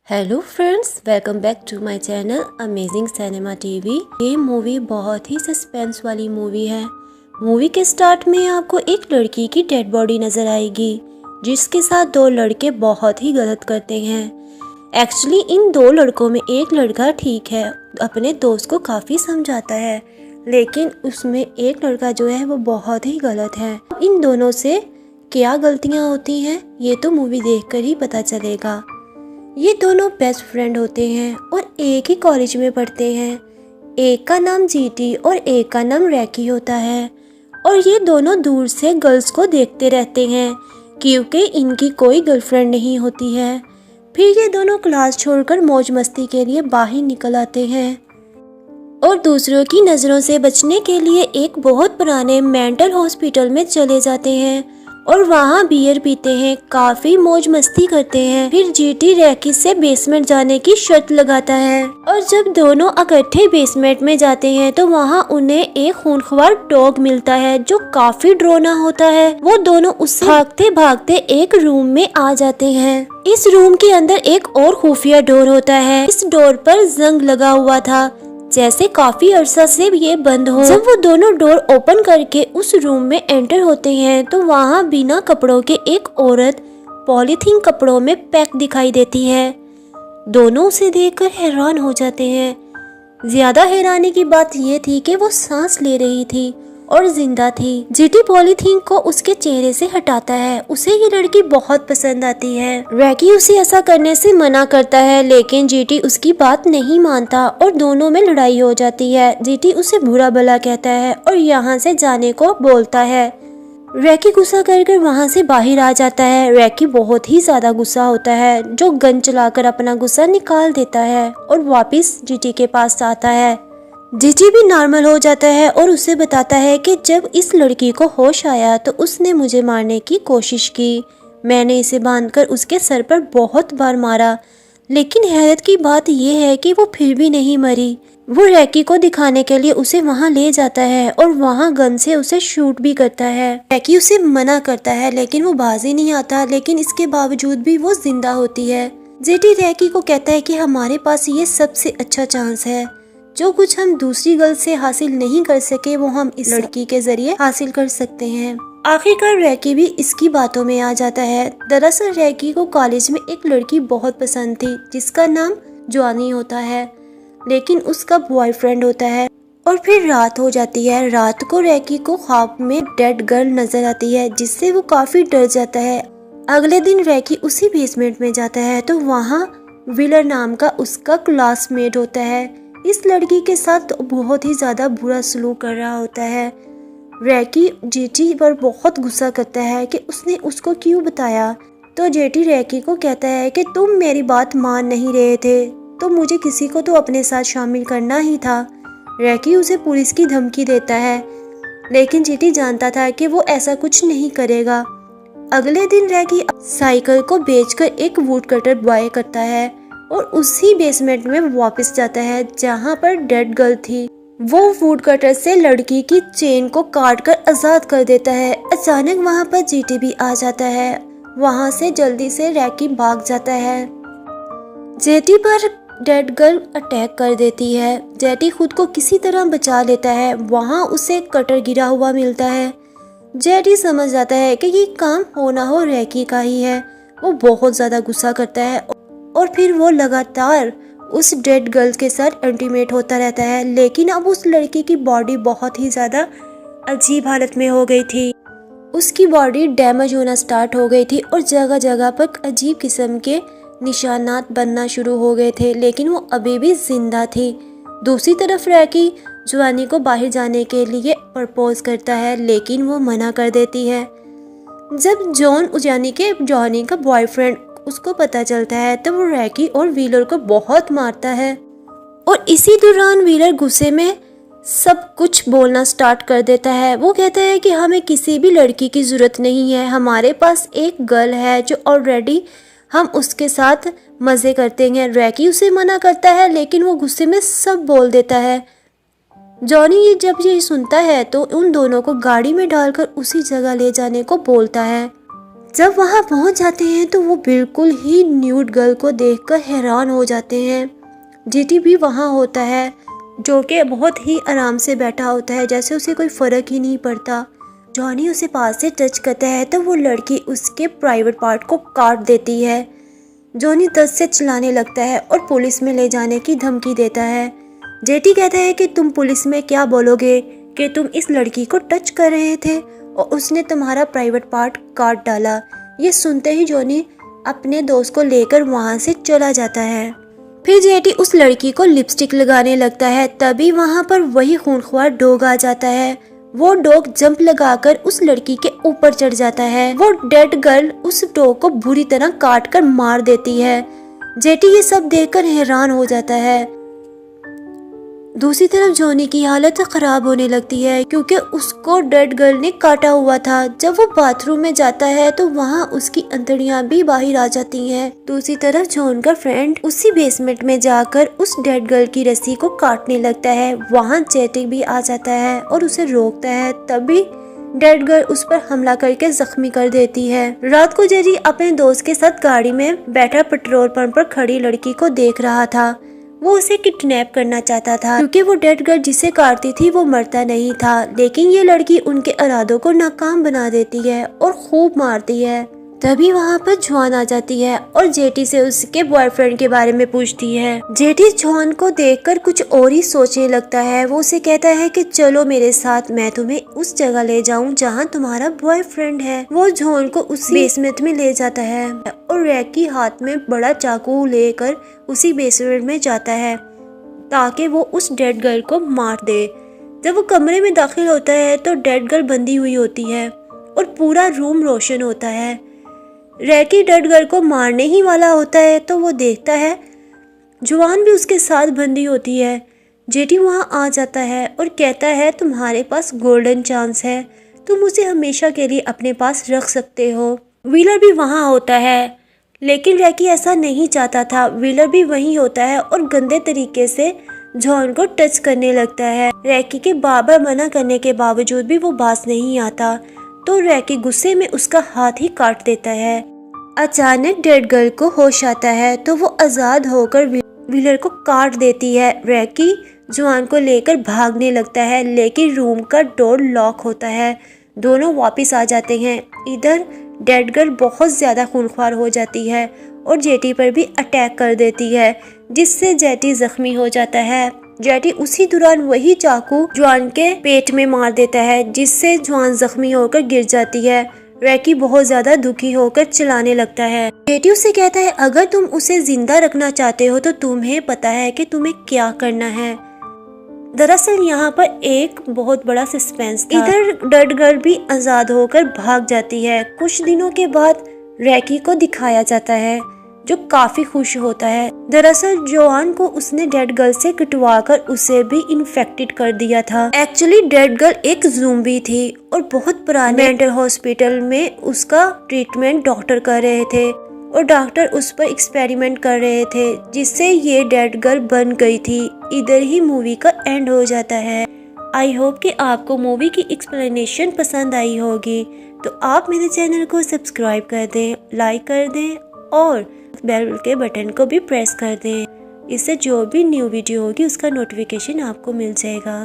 Hello friends, welcome back to my channel amazing cinema TV. ये movie बहुत ही suspense वाली मूवी है। मूवी के स्टार्ट में आपको एक लड़की की डेड बॉडी नजर आएगी जिसके साथ दो लड़के बहुत ही गलत करते हैं। एक्चुअली इन दो लड़कों में एक लड़का ठीक है, अपने दोस्त को काफ़ी समझाता है, लेकिन उसमें एक लड़का जो है वो बहुत ही गलत है। इन दोनों से क्या गलतियाँ होती हैं ये तो मूवी देखकर ही पता चलेगा। ये दोनों बेस्ट फ्रेंड होते हैं और एक ही कॉलेज में पढ़ते हैं। एक का नाम जीटी और एक का नाम रैकी होता है और ये दोनों दूर से गर्ल्स को देखते रहते हैं क्योंकि इनकी कोई गर्लफ्रेंड नहीं होती है। फिर ये दोनों क्लास छोड़कर मौज मस्ती के लिए बाहर निकल आते हैं और दूसरों की नज़रों से बचने के लिए एक बहुत पुराने मेंटल हॉस्पिटल में चले जाते हैं और वहाँ बियर पीते हैं, काफी मौज मस्ती करते हैं। फिर जीटी रैकी से बेसमेंट जाने की शर्त लगाता है और जब दोनों इकट्ठे बेसमेंट में जाते हैं तो वहाँ उन्हें एक खूनख्वार डॉग मिलता है जो काफी डरावना होता है। वो दोनों उससे भागते भागते एक रूम में आ जाते हैं। इस रूम के अंदर एक और खुफिया डोर होता है। इस डोर पर जंग लगा हुआ था, जैसे काफी अरसा से ये बंद हो। जब वो दोनों डोर ओपन करके उस रूम में एंटर होते हैं तो वहाँ बिना कपड़ों के एक औरत पॉलीथीन कपड़ों में पैक दिखाई देती है। दोनों उसे देखकर हैरान हो जाते हैं। ज्यादा हैरानी की बात ये थी कि वो सांस ले रही थी और जिंदा थी। जीटी पॉलीथीन को उसके चेहरे से हटाता है। उसे ये लड़की बहुत पसंद आती है। रैकी उसे ऐसा करने से मना करता है, लेकिन जीटी उसकी बात नहीं मानता और दोनों में लड़ाई हो जाती है। जीटी उसे बुरा भला कहता है और यहाँ से जाने को बोलता है। रैकी गुस्सा कर वहाँ से बाहर आ जाता है। रैकी बहुत ही ज्यादा गुस्सा होता है, जो गन चलाकर अपना गुस्सा निकाल देता है और वापस जीटी के पास आता है। जीटी भी नॉर्मल हो जाता है और उसे बताता है कि जब इस लड़की को होश आया तो उसने मुझे मारने की कोशिश की। मैंने इसे बांधकर उसके सर पर बहुत बार मारा, लेकिन हैरत की बात यह है कि वो फिर भी नहीं मरी। वो रैकी को दिखाने के लिए उसे वहां ले जाता है और वहां गन से उसे शूट भी करता है। रैकी उसे मना करता है लेकिन वो बाज ही नहीं आता, लेकिन इसके बावजूद भी वो जिंदा होती है। जीटी रैकी को कहता है कि हमारे पास ये सबसे अच्छा चांस है, जो कुछ हम दूसरी गर्ल से हासिल नहीं कर सके वो हम इस लड़की के जरिए हासिल कर सकते हैं। आखिरकार रैकी भी इसकी बातों में आ जाता है। दरअसल रैकी को कॉलेज में एक लड़की बहुत पसंद थी जिसका नाम जॉनी होता है, लेकिन उसका बॉयफ्रेंड होता है। और फिर रात हो जाती है। रात को रैकी को ख्वाब में डेड गर्ल नजर आती है जिससे वो काफी डर जाता है। अगले दिन रैकी उसी बेसमेंट में जाता है तो वहाँ विलर नाम का उसका क्लासमेट होता है। इस लड़की के साथ बहुत ही ज्यादा बुरा सलूक कर रहा होता है। रैकी जीटी पर बहुत गुस्सा करता है कि उसने उसको क्यों बताया। तो जीटी रैकी को कहता है कि तुम मेरी बात मान नहीं रहे थे तो मुझे किसी को तो अपने साथ शामिल करना ही था। रैकी उसे पुलिस की धमकी देता है, लेकिन जीटी जानता था कि वो ऐसा कुछ नहीं करेगा। अगले दिन रैकी साइकिल को बेचकर एक वुड कटर बाय करता है और उसी बेसमेंट में वापस जाता है जहां पर डेड गर्ल थी। वो वुड कटर से लड़की की चेन को काटकर आजाद कर देता है। अचानक वहां पर जीटी भी आ जाता है। वहां से जल्दी से रैकी भाग जाता है। जेटी पर डेड गर्ल अटैक कर देती है। जेटी खुद को किसी तरह बचा लेता है। वहां उसे कटर गिरा हुआ मिलता है। जेटी समझ जाता है कि ये काम हो ना हो रैकी का ही है। वो बहुत ज्यादा गुस्सा करता है और फिर वो लगातार उस डेड गर्ल के साथ इंटीमेट होता रहता है, लेकिन अब उस लड़की की बॉडी बहुत ही ज़्यादा अजीब हालत में हो गई थी। उसकी बॉडी डैमेज होना स्टार्ट हो गई थी और जगह जगह पर अजीब किस्म के निशानात बनना शुरू हो गए थे, लेकिन वो अभी भी जिंदा थी। दूसरी तरफ रैकी जॉनी को बाहर जाने के लिए प्रपोज करता है, लेकिन वो मना कर देती है। जब जॉनी का बॉयफ्रेंड उसको पता चलता है तो वो रैकी और व्हीलर को बहुत मारता है और इसी दौरान व्हीलर गुस्से में सब कुछ बोलना स्टार्ट कर देता है। वो कहता है कि हमें किसी भी लड़की की जरूरत नहीं है, हमारे पास एक गर्ल है जो ऑलरेडी हम उसके साथ मजे करते हैं। रैकी उसे मना करता है, लेकिन वो गुस्से में सब बोल देता है। जॉनी जब ये सुनता है तो उन दोनों को गाड़ी में डालकर उसी जगह ले जाने को बोलता है। जब वहाँ पहुँच जाते हैं तो वो बिल्कुल ही न्यूड गर्ल को देखकर हैरान हो जाते हैं। जेटी भी वहाँ होता है, जो कि बहुत ही आराम से बैठा होता है, जैसे उसे कोई फ़र्क ही नहीं पड़ता। जॉनी उसे पास से टच करता है तो वो लड़की उसके प्राइवेट पार्ट को काट देती है। जॉनी दर्द से चिल्लाने लगता है और पुलिस में ले जाने की धमकी देता है। जेटी कहता है कि तुम पुलिस में क्या बोलोगे कि तुम इस लड़की को टच कर रहे थे और उसने तुम्हारा प्राइवेट पार्ट काट डाला। ये सुनते ही जॉनी अपने दोस्त को लेकर वहाँ से चला जाता है। फिर जेटी उस लड़की को लिपस्टिक लगाने लगता है, तभी वहाँ पर वही खूंखार डॉग आ जाता है। वो डॉग जंप लगाकर उस लड़की के ऊपर चढ़ जाता है। वो डेड गर्ल उस डॉग को बुरी तरह काट कर मार देती है। जेटी ये सब देखकर हैरान हो जाता है। दूसरी तरफ जॉनी की हालत खराब होने लगती है क्योंकि उसको डेड गर्ल ने काटा हुआ था। जब वो बाथरूम में जाता है तो वहाँ उसकी अंतड़ियाँ भी बाहर आ जाती हैं। दूसरी तरफ जॉन का फ्रेंड उसी बेसमेंट में जाकर उस डेड गर्ल की रस्सी को काटने लगता है। वहाँ जेटी भी आ जाता है और उसे रोकता है, तभी डेड गर्ल उस पर हमला करके जख्मी कर देती है। रात को जेटी अपने दोस्त के साथ गाड़ी में बैठा पेट्रोल पंप पर खड़ी लड़की को देख रहा था। वो उसे किडनैप करना चाहता था क्योंकि वो डेड गर्ल जिसे काटती थी वो मरता नहीं था, लेकिन ये लड़की उनके इरादों को नाकाम बना देती है और खूब मारती है। तभी वहाँ पर जॉन आ जाती है और जेटी से उसके बॉयफ्रेंड के बारे में पूछती है। जेटी जॉन को देखकर कुछ और ही सोचने लगता है। वो उसे कहता है कि चलो मेरे साथ, मैं तुम्हें उस जगह ले जाऊं जहाँ तुम्हारा बॉयफ्रेंड है। वो जॉन को उसी बेसमेंट में ले जाता है और रैकी हाथ में बड़ा चाकू लेकर उसी बेसमेंट में जाता है ताकि वो उस डेड गर्ल को मार दे। जब वो कमरे में दाखिल होता है तो डेड गर्ल बंधी हुई होती है और पूरा रूम रोशन होता है। रैकी डेड गर्ल को मारने ही वाला होता है तो वो देखता है जवान भी उसके साथ बंधी होती है। जेटी वहाँ आ जाता है और कहता है तुम्हारे पास गोल्डन चांस है, तुम उसे हमेशा के लिए अपने पास रख सकते हो। व्हीलर भी वहाँ होता है, लेकिन रैकी ऐसा नहीं चाहता था। व्हीलर भी वहीं होता है और गंदे तरीके से जॉन को टच करने लगता है। रैकी के बार-बार मना करने के बावजूद भी वो बाज नहीं आता तो रैकी गुस्से में उसका हाथ ही काट देता है। अचानक डेड गर्ल को होश आता है तो वो आजाद होकर व्हीलर को काट देती है। रैकी जॉन को लेकर भागने लगता है, लेकिन रूम का डोर लॉक होता है। दोनों वापस आ जाते हैं। इधर डेड गर्ल बहुत ज्यादा खूंखार हो जाती है और जेटी पर भी अटैक कर देती है, जिससे जेटी जख्मी हो जाता है। जेटी उसी दौरान वही चाकू जॉन के पेट में मार देता है, जिससे जॉन जख्मी होकर गिर जाती है। रैकी बहुत ज्यादा दुखी होकर चिल्लाने लगता है। जेटी उसे कहता है अगर तुम उसे जिंदा रखना चाहते हो तो तुम्हें पता है कि तुम्हें क्या करना है। दरअसल यहाँ पर एक बहुत बड़ा सस्पेंस था। इधर डेड गर्ल भी आजाद होकर भाग जाती है। कुछ दिनों के बाद रैकी को दिखाया जाता है जो काफी खुश होता है। दरअसल जॉन को उसने डेड गर्ल से कटवाकर उसे भी इन्फेक्टेड कर दिया था। एक्चुअली डेड गर्ल एक ज़ॉम्बी थी और बहुत पुराने मेंटल हॉस्पिटल में उसका ट्रीटमेंट डॉक्टर कर रहे थे और डॉक्टर उस पर एक्सपेरिमेंट कर रहे थे, जिससे ये डेड गर्ल बन गई थी। इधर ही मूवी का एंड हो जाता है। आई होप कि आपको मूवी की एक्सप्लेनेशन पसंद आई होगी, तो आप मेरे चैनल को सब्सक्राइब कर दें, लाइक कर दें और बेल के बटन को भी प्रेस कर दें। इससे जो भी न्यू वीडियो होगी उसका नोटिफिकेशन आपको मिल जाएगा।